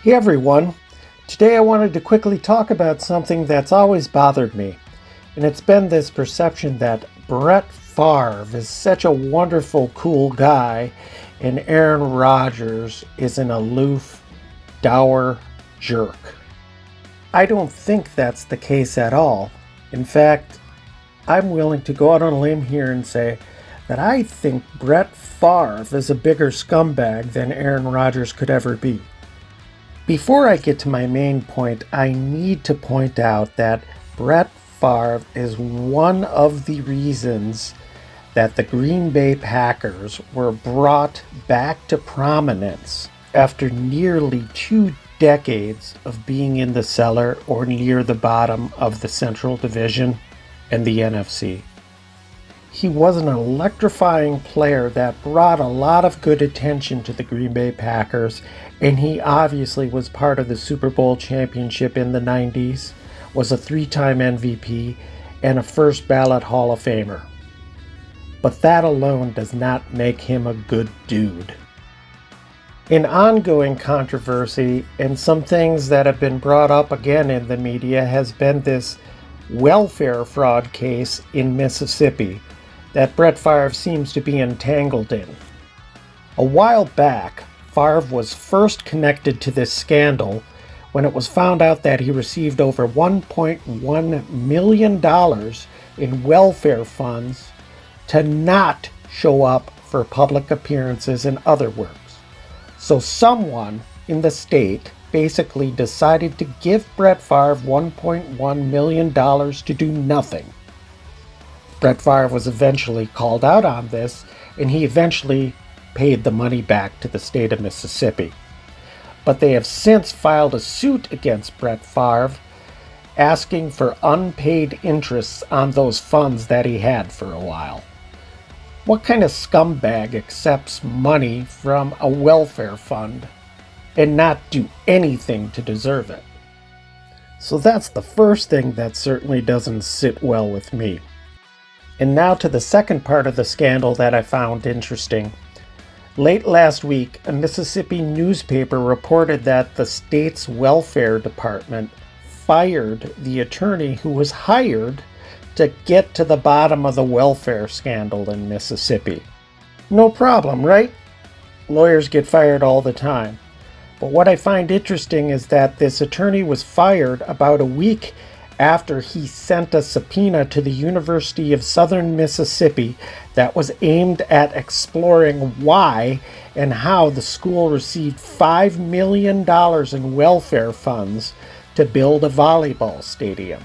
Hey everyone, today I wanted to quickly talk about something that's always bothered me, and it's been this perception that Brett Favre is such a wonderful, cool guy, and Aaron Rodgers is an aloof, dour jerk. I don't think that's the case at all. In fact, I'm willing to go out on a limb here and say that I think Brett Favre is a bigger scumbag than Aaron Rodgers could ever be. Before I get to my main point, I need to point out that Brett Favre is one of the reasons that the Green Bay Packers were brought back to prominence after nearly 2 decades of being in the cellar or near the bottom of the Central Division and the NFC. He was an electrifying player that brought a lot of good attention to the Green Bay Packers, and he obviously was part of the Super Bowl championship in the 90s, was a 3-time MVP, and a first ballot Hall of Famer. But that alone does not make him a good dude. An ongoing controversy and some things that have been brought up again in the media has been this welfare fraud case in Mississippi that Brett Favre seems to be entangled in. A while back, Favre was first connected to this scandal when it was found out that he received over $1.1 million in welfare funds to not show up for public appearances and other works. So someone in the state basically decided to give Brett Favre $1.1 million to do nothing. Brett Favre was eventually called out on this, and he eventually paid the money back to the state of Mississippi. But they have since filed a suit against Brett Favre, asking for unpaid interests on those funds that he had for a while. What kind of scumbag accepts money from a welfare fund and not do anything to deserve it? So that's the first thing that certainly doesn't sit well with me. And now to the second part of the scandal that I found interesting. Late last week, a Mississippi newspaper reported that the state's welfare department fired the attorney who was hired to get to the bottom of the welfare scandal in Mississippi. No problem, right? Lawyers get fired all the time. But what I find interesting is that this attorney was fired about a week after he sent a subpoena to the University of Southern Mississippi that was aimed at exploring why and how the school received $5 million in welfare funds to build a volleyball stadium.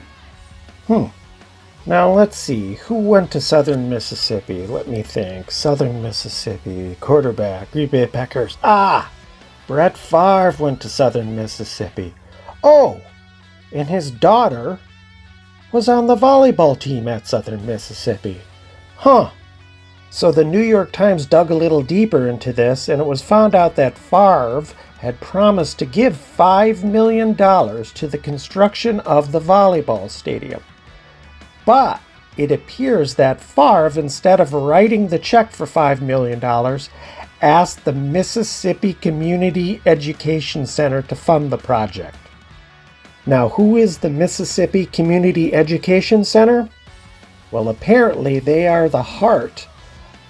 Now let's see, who went to Southern Mississippi? Let me think. Southern Mississippi, quarterback, Green Bay Packers. Brett Favre went to Southern Mississippi. Oh, and his daughter was on the volleyball team at Southern Mississippi. So the New York Times dug a little deeper into this, and it was found out that Favre had promised to give $5 million to the construction of the volleyball stadium. But it appears that Favre, instead of writing the check for $5 million, asked the Mississippi Community Education Center to fund the project. Now, who is the Mississippi Community Education Center? Well, apparently they are the heart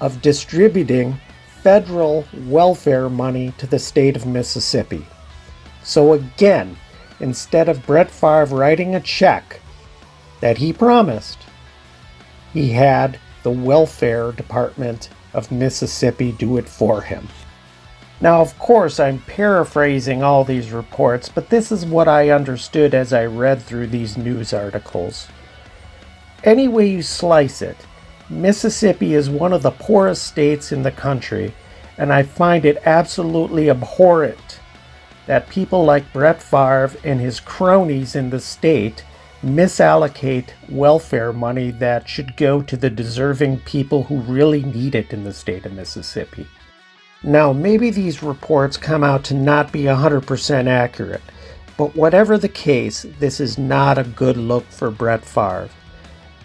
of distributing federal welfare money to the state of Mississippi. So again, instead of Brett Favre writing a check that he promised, he had the welfare department of Mississippi do it for him. Now, of course, I'm paraphrasing all these reports, but this is what I understood as I read through these news articles. Any way you slice it, Mississippi is one of the poorest states in the country, and I find it absolutely abhorrent that people like Brett Favre and his cronies in the state misallocate welfare money that should go to the deserving people who really need it in the state of Mississippi. Now, maybe these reports come out to not be 100% accurate, but whatever the case, this is not a good look for Brett Favre.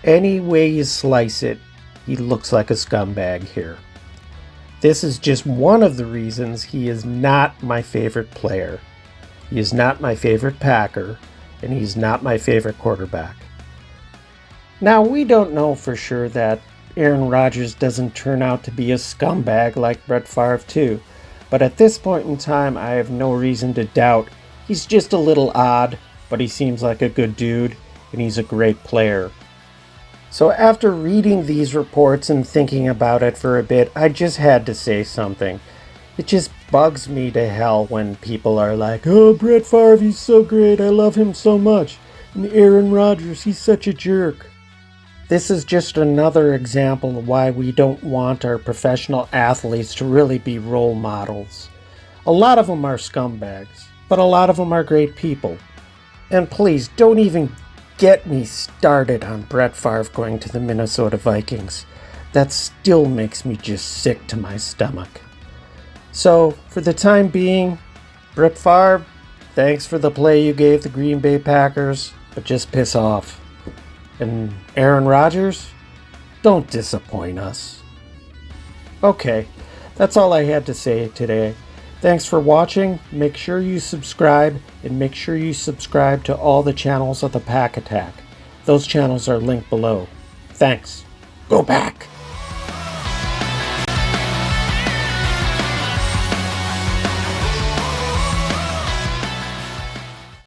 Any way you slice it, he looks like a scumbag here. This is just one of the reasons he is not my favorite player. He is not my favorite Packer, and he's not my favorite quarterback. Now, we don't know for sure that Aaron Rodgers doesn't turn out to be a scumbag like Brett Favre too, but at this point in time, I have no reason to doubt he's just a little odd, but he seems like a good dude, and he's a great player. So after reading these reports and thinking about it for a bit, I just had to say something. It just bugs me to hell when people are like, "Oh, Brett Favre, he's so great, I love him so much. And Aaron Rodgers, he's such a jerk." This is just another example of why we don't want our professional athletes to really be role models. A lot of them are scumbags, but a lot of them are great people. And please, don't even get me started on Brett Favre going to the Minnesota Vikings. That still makes me just sick to my stomach. So, for the time being, Brett Favre, thanks for the play you gave the Green Bay Packers, but just piss off. And Aaron Rodgers, don't disappoint us. Okay, that's all I had to say today. Thanks for watching. Make sure you subscribe, and make sure you subscribe to all the channels of the Pack Attack. Those channels are linked below. Thanks. Go Pack!